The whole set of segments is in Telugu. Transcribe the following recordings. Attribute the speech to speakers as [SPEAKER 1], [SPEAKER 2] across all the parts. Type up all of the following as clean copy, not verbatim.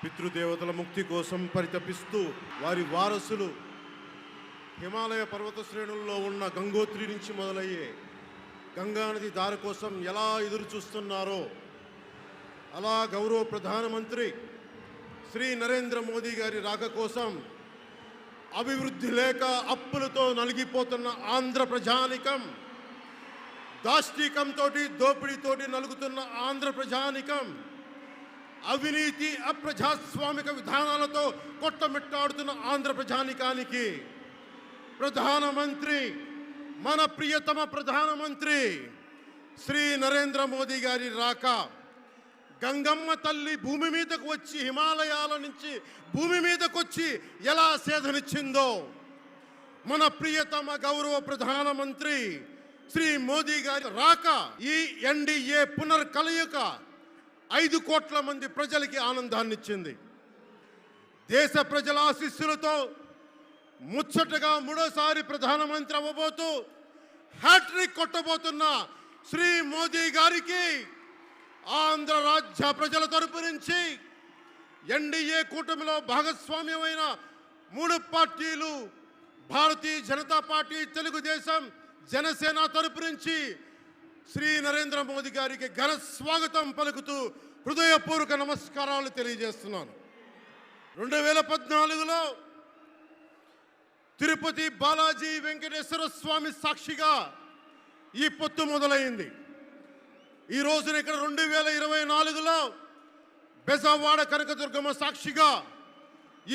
[SPEAKER 1] పితృదేవతల ముక్తి కోసం పరితపిస్తూ వారి వారసులు హిమాలయ పర్వత శ్రేణుల్లో ఉన్న గంగోత్రి నుంచి మొదలయ్యే గంగానది దారి కోసం ఎలా ఎదురు చూస్తున్నారో అలా గౌరవ ప్రధానమంత్రి శ్రీ నరేంద్ర మోదీ గారి రాక కోసం అభివృద్ధి లేక అప్పులతో నలిగిపోతున్న ఆంధ్ర ప్రజానికం, దాష్టీకంతో దోపిడీతోటి నలుగుతున్న ఆంధ్ర ప్రజానికం, అవినీతి అప్రజాస్వామిక విధానాలతో కొట్టమిట్టాడుతున్న ఆంధ్ర ప్రజానికానికి ప్రధానమంత్రి, మన ప్రియతమ ప్రధానమంత్రి శ్రీ నరేంద్ర మోదీ గారి రాక, గంగమ్మ తల్లి భూమి మీదకు వచ్చి హిమాలయాల నుంచి భూమి మీదకు వచ్చి ఎలా సేధనిచ్చిందో మన ప్రియతమ గౌరవ ప్రధానమంత్రి శ్రీ మోదీ గారి రాక ఈ ఎన్డీఏ పునర్కలయిక 5 కోట్ల మంది ప్రజలకి ఆనందాన్నిచ్చింది. దేశ ప్రజల ఆశీస్సులతో ముచ్చటగా 3వ ప్రధానమంత్రి అవ్వబోతూ హ్యాట్రిక్ కొట్టబోతున్న శ్రీ మోదీ గారికి ఆంధ్ర రాజ్య ప్రజల తరపు నుంచి ఎన్డీఏ కూటమిలో భాగస్వామ్యమైన 3 పార్టీలు భారతీయ జనతా పార్టీ, తెలుగుదేశం, జనసేన తరపు నుంచి శ్రీ నరేంద్ర మోదీ గారికి ఘన స్వాగతం పలుకుతూ హృదయపూర్వక నమస్కారాలు తెలియజేస్తున్నాను. 2014లో తిరుపతి బాలాజీ వెంకటేశ్వర స్వామి సాక్షిగా ఈ పొత్తు మొదలైంది. ఈ రోజున ఇక్కడ 2024లో బెజవాడ కనకదుర్గమ్మ సాక్షిగా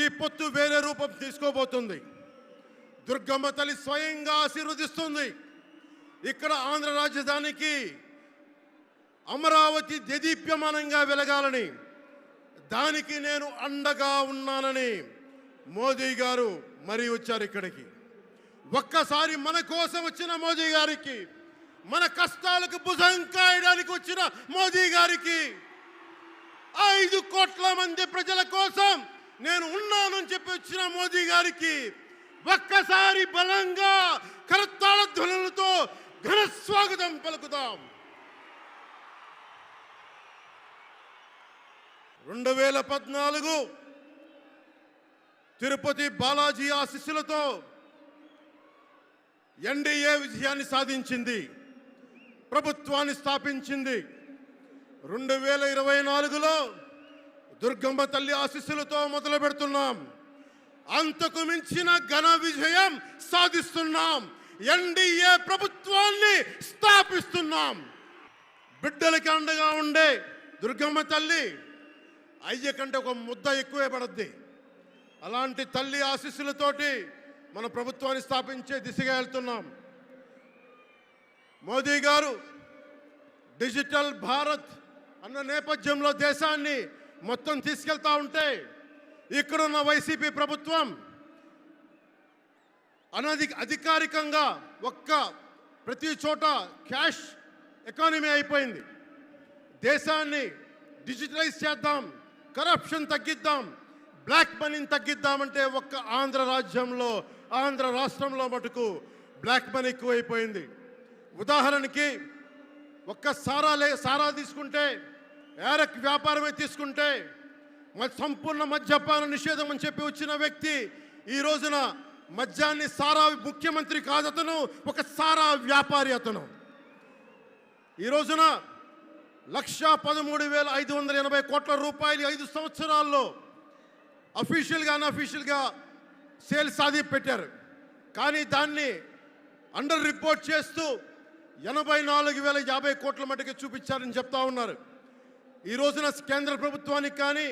[SPEAKER 1] ఈ పొత్తు వేరే రూపం తీసుకోబోతుంది. దుర్గమ్మ తల్లి స్వయంగా ఆశీర్వదిస్తుంది. ఇక్కడ ఆంధ్ర రాజధానికి అమరావతి దేదీప్యమానంగా వెలగాలని, దానికి నేను అండగా ఉన్నానని మోదీ గారు మరీ వచ్చారు ఇక్కడికి. ఒక్కసారి మన కోసం వచ్చిన మోదీ గారికి, మన కష్టాలకు భుజం కాయడానికి వచ్చిన మోదీ గారికి, 5 కోట్ల మంది ప్రజల కోసం నేను ఉన్నానని చెప్పి వచ్చిన మోదీ గారికి ఒక్కసారి బలంగా కరతాళ ధ్వనులతో ఘన స్వాగతం పలుకుదాం. 2014 తిరుపతి బాలాజీ ఆశీస్సులతో ఎన్డీఏ విజయాన్ని సాధించింది, ప్రభుత్వాన్ని స్థాపించింది. 2024లో దుర్గమ్మ తల్లి ఆశీస్సులతో మొదలు పెడుతున్నాం. అంతకు మించిన ఘన విజయం సాధిస్తున్నాం. ఎన్డీఏ ప్రభుత్వాన్ని స్థాపిస్తున్నాం. బిడ్డలకి అండగా ఉండే దుర్గమ్మ తల్లి అయ్య కంటే ఒక ముద్ద ఎక్కువే పడద్ది. అలాంటి తల్లి ఆశీస్సులతోటి మన ప్రభుత్వాన్ని స్థాపించే దిశగా వెళ్తున్నాం. మోదీ గారు డిజిటల్ భారత్ అన్న నేపథ్యంలో దేశాన్ని మొత్తం తీసుకెళ్తా ఉంటే ఇక్కడున్న వైసీపీ ప్రభుత్వం అధికారికంగా ప్రతి చోట క్యాష్ ఎకానమీ అయిపోయింది. దేశాన్ని డిజిటలైజ్ చేద్దాం, కరప్షన్ తగ్గిద్దాం, బ్లాక్ మనీని తగ్గిద్దామంటే ఆంధ్ర రాజ్యంలో, ఆంధ్ర రాష్ట్రంలో మటుకు బ్లాక్ మనీ ఎక్కువైపోయింది. ఉదాహరణకి సారా తీసుకుంటే, ఏరక్ వ్యాపారమే తీసుకుంటే, సంపూర్ణ మద్యపాన నిషేధం అని చెప్పి వచ్చిన వ్యక్తి ఈ రోజున మద్యాన్ని సారా ముఖ్యమంత్రి కాదు, అతను ఒక సారా వ్యాపారి. అతను ఈ రోజున 1,13,580 కోట్ల రూపాయలు 5 సంవత్సరాల్లో అఫీషియల్గా అన్అఫీషియల్గా సేల్స్ అది పెట్టారు. కానీ దాన్ని అండర్ రిపోర్ట్ చేస్తూ 84,050 కోట్ల మటుకు చూపించారని చెప్తా ఉన్నారు. ఈ రోజున కేంద్ర ప్రభుత్వానికి కానీ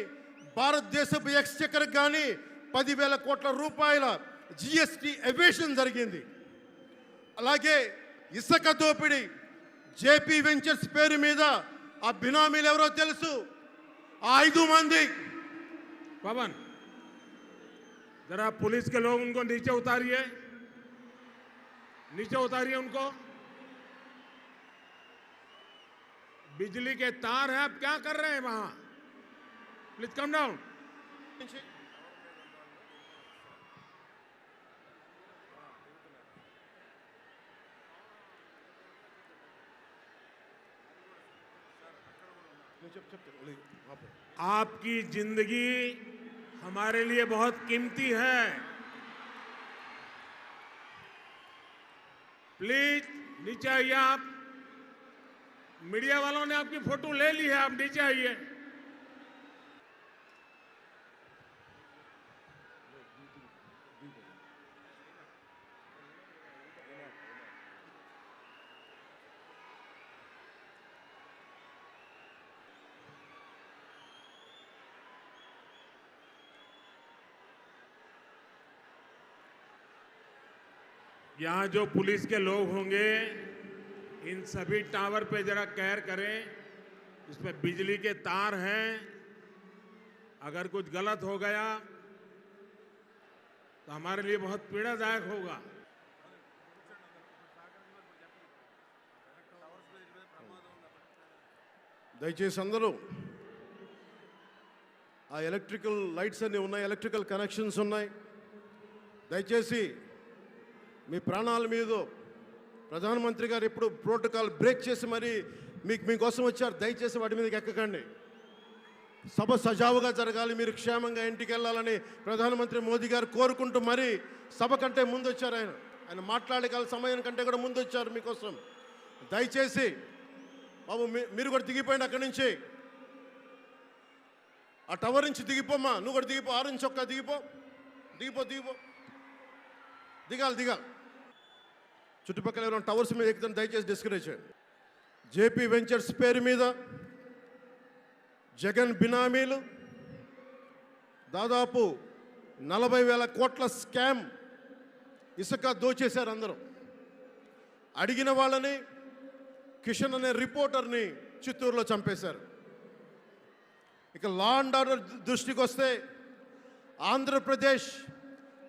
[SPEAKER 1] భారతదేశపు ఎక్స్చెక్కర్కి కానీ 10,000 కోట్ల రూపాయల జిఎస్టీ ఎవేషన్ జరిగింది. అలాగే ఇసుక దోపిడీ, జేపీ వెంచర్స్ పేరు మీద ఆ బినామీలు ఎవరో తెలుసు, ఆ 5 మంది.
[SPEAKER 2] पवन जरा पुलिस के लोग उनको नीचे उतारिए, नीचे उतारिए उनको। बिजली के तार हैं, आप क्या कर रहे हैं वहां? Please come down. आपकी जिंदगी हमारे लिए बहुत कीमती है। प्लीज नीचे आइए। आप मीडिया वालों ने आपकी फोटो ले ली है, आप नीचे आइए। यहाँ जो पुलिस के लोग होंगे इन सभी टावर पे जरा केयर करें। इसमें बिजली के तार हैं, अगर कुछ गलत हो गया तो हमारे लिए बहुत पीड़ादायक होगा।
[SPEAKER 1] దయచేసి అందరూ ఆ ఎలక్ట్రికల్ లైట్స్ అన్నీ ఉన్నాయి, ఎలక్ట్రికల్ కనెక్షన్స్ ఉన్నాయి. దయచేసి మీ ప్రాణాల మీద ప్రధానమంత్రి గారు ఎప్పుడు ప్రోటోకాల్ బ్రేక్ చేసి మరి మీకోసం వచ్చారు. దయచేసి వాటి మీదకి ఎక్కకండి. సభ సజావుగా జరగాలి, మీరు క్షేమంగా ఇంటికి వెళ్ళాలని ప్రధానమంత్రి మోదీ గారు కోరుకుంటూ మరి సభ కంటే ముందు వచ్చారు. ఆయన మాట్లాడగల సమయం కంటే కూడా ముందు వచ్చారు మీకోసం. దయచేసి బాబు మీరు కూడా దిగిపోయింది అక్కడి నుంచి, ఆ టవర్ నుంచి దిగిపోమ్మా. నువ్వు కూడా దిగిపో, 6 నుంచి ఒక్క దిగిపో. దిగాలి. చుట్టుపక్కల ఎవరైనా టవర్స్ మీద ఎక్కుతాను దయచేసి డిస్కరేజ్ చేయండి. జేపీ వెంచర్స్ పేరు మీద జగన్ బినామీలు దాదాపు 40,000 కోట్ల స్కామ్ ఇసుక దోచేశారు. అందరూ అడిగిన వాళ్ళని, కిషన్ అనే రిపోర్టర్ని చిత్తూరులో చంపేశారు. ఇక లా అండ్ ఆర్డర్ దృష్టికి వస్తే ఆంధ్రప్రదేశ్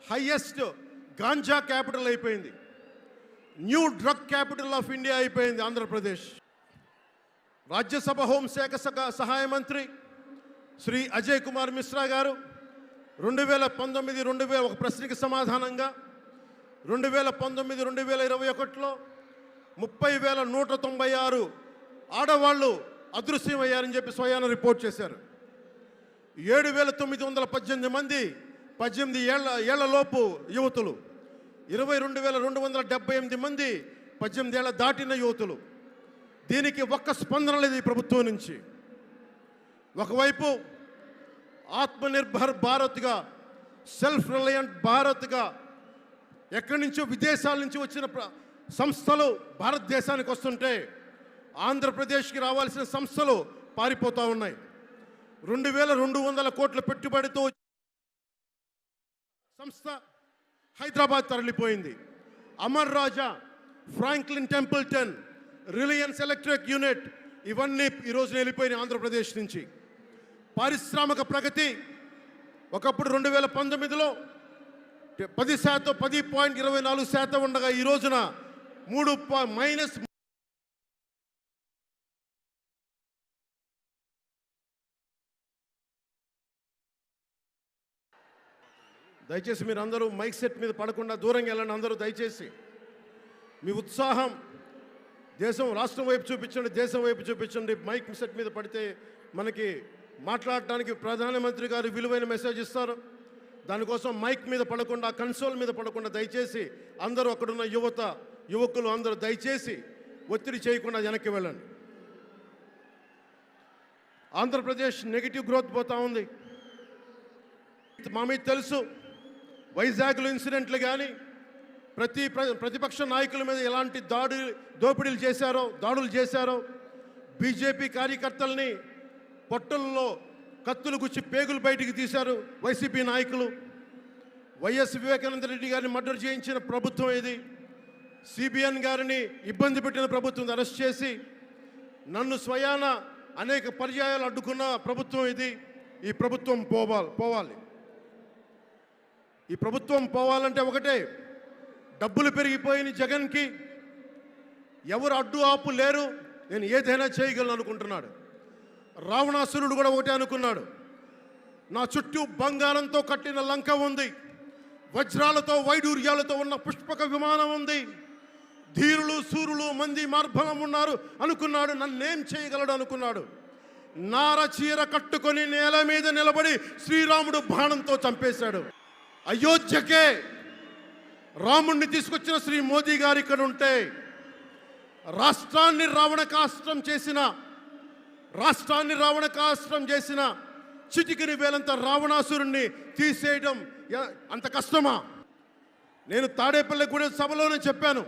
[SPEAKER 1] హైయెస్ట్ గాంజా క్యాపిటల్ అయిపోయింది. New drug capital of India అయిపోయింది ఆంధ్రప్రదేశ్. రాజ్యసభ హోంశాఖ సహాయ మంత్రి శ్రీ అజయ్ కుమార్ మిశ్రా గారు 2019 ఒక ప్రశ్నకి సమాధానంగా 2019-2021లో 30,196 ఆడవాళ్ళు అదృశ్యమయ్యారని చెప్పి స్వయాన రిపోర్ట్ చేశారు. 7,918 మంది 18 ఏళ్ల లోపు యువతులు, 22,278 మంది 18 ఏళ్ల దాటిన యువతులు. దీనికి ఒక్క స్పందన లేదు ఈ ప్రభుత్వం నుంచి. ఒకవైపు ఆత్మనిర్భర్ భారత్గా, సెల్ఫ్ రిలయంట్ భారత్గా ఎక్కడి నుంచో విదేశాల నుంచి వచ్చిన సంస్థలు భారతదేశానికి వస్తుంటే ఆంధ్రప్రదేశ్కి రావాల్సిన సంస్థలు పారిపోతూ ఉన్నాయి. 2,200 కోట్ల పెట్టుబడితో సంస్థ హైదరాబాద్ తరలిపోయింది. Amar Raja, Franklin Templeton, Reliance electric unit ఇవన్నీ ఈరోజు వెళ్ళిపోయినాయి ఆంధ్రప్రదేశ్ నుంచి. పారిశ్రామిక ప్రగతి ఒకప్పుడు 2019లో 10.24% ఉండగా ఈ రోజున -. దయచేసి మీరు అందరూ మైక్ సెట్ మీద పడకుండా దూరంగా వెళ్ళండి. అందరూ దయచేసి మీ ఉత్సాహం రాష్ట్రం వైపు చూపించండి, దేశం వైపు చూపించండి. మైక్ సెట్ మీద పడితే మనకి మాట్లాడటానికి ప్రధానమంత్రి గారు విలువైన మెసేజ్ ఇస్తారు. దానికోసం మైక్ మీద పడకుండా, కన్సోల్ మీద పడకుండా దయచేసి అందరూ అక్కడున్న యువకులు అందరూ దయచేసి ఒత్తిడి చేయకుండా వెనక్కి వెళ్ళండి. ఆంధ్రప్రదేశ్ నెగిటివ్ గ్రోత్ పోతా ఉంది. మా మీద తెలుసు, వైజాగ్లో ఇన్సిడెంట్లు కానీ ప్రతిపక్ష నాయకుల మీద ఎలాంటి దాడులు చేశారో, బీజేపీ కార్యకర్తల్ని పొట్టల్లో కత్తులు గుచ్చి పేగులు బయటికి తీశారు వైసీపీ నాయకులు. వైఎస్ వివేకానంద రెడ్డి గారిని మర్డర్ చేయించిన ప్రభుత్వం ఇది. సిబిఎన్ గారిని ఇబ్బంది పెట్టిన ప్రభుత్వం అరెస్ట్ చేసి నన్ను స్వయాన అనేక పర్యాయాలు అడ్డుకున్న ప్రభుత్వం ఇది. ఈ ప్రభుత్వం పోవాలి. ఈ ప్రభుత్వం పోవాలంటే ఒకటే, డబ్బులు పెరిగిపోయిన జగన్కి ఎవరు అడ్డు ఆపు లేరు, నేను ఏదైనా చేయగలను అనుకుంటున్నాడు. రావణాసురుడు కూడా ఒకటే అనుకున్నాడు, నా చుట్టూ బంగారంతో కట్టిన లంక ఉంది, వజ్రాలతో వైడూర్యాలతో ఉన్న పుష్పక విమానం ఉంది, ధీరులు సూరులు మంది మార్బలం ఉన్నారు అనుకున్నాడు. నన్నేం చేయగలడు అనుకున్నాడు. నార చీర కట్టుకొని నేల మీద నిలబడి శ్రీరాముడు బాణంతో చంపేశాడు. అయోధ్యకే రాముణ్ణి తీసుకొచ్చిన శ్రీ మోదీ గారు ఇక్కడ ఉంటే రాష్ట్రాన్ని రావణకాస్త్రం చేసిన చిటికిని వేలంత రావణాసురుణ్ణి తీసేయడం అంత కష్టమా? నేను తాడేపల్లిగూడెం సభలోనే చెప్పాను,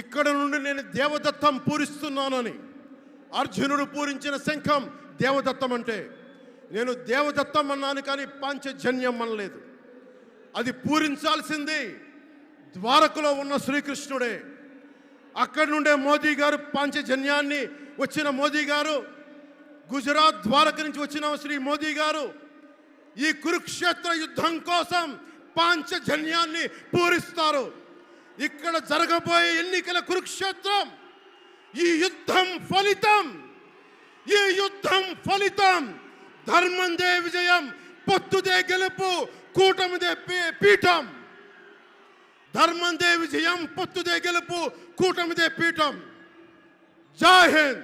[SPEAKER 1] ఇక్కడ నుండి నేను దేవదత్తం పూరిస్తున్నానని. అర్జునుడు పూరించిన శంఖం దేవదత్తం అంటే నేను దేవదత్తం అన్నాను, కానీ పాంచజన్యం అనలేదు. అది పూరించాల్సింది ద్వారకలో ఉన్న శ్రీకృష్ణుడే. అక్కడి నుండే మోదీ గారు పాంచజన్యాన్ని వచ్చిన మోదీ గారు, గుజరాత్ ద్వారక నుంచి వచ్చిన శ్రీ మోదీ గారు ఈ కురుక్షేత్ర యుద్ధం కోసం పాంచజన్యాన్ని పూరిస్తారు. ఇక్కడ జరగబోయే ఎన్నికల కురుక్షేత్రం, ఈ యుద్ధం ఫలితం ధర్మందే విజయం, పొత్తుదే గెలుపు, కూటమిదే పీఠం. ధర్మందే విజయం, పొత్తుదే గెలుపు, కూటమిదే పీఠం. జై హింద్.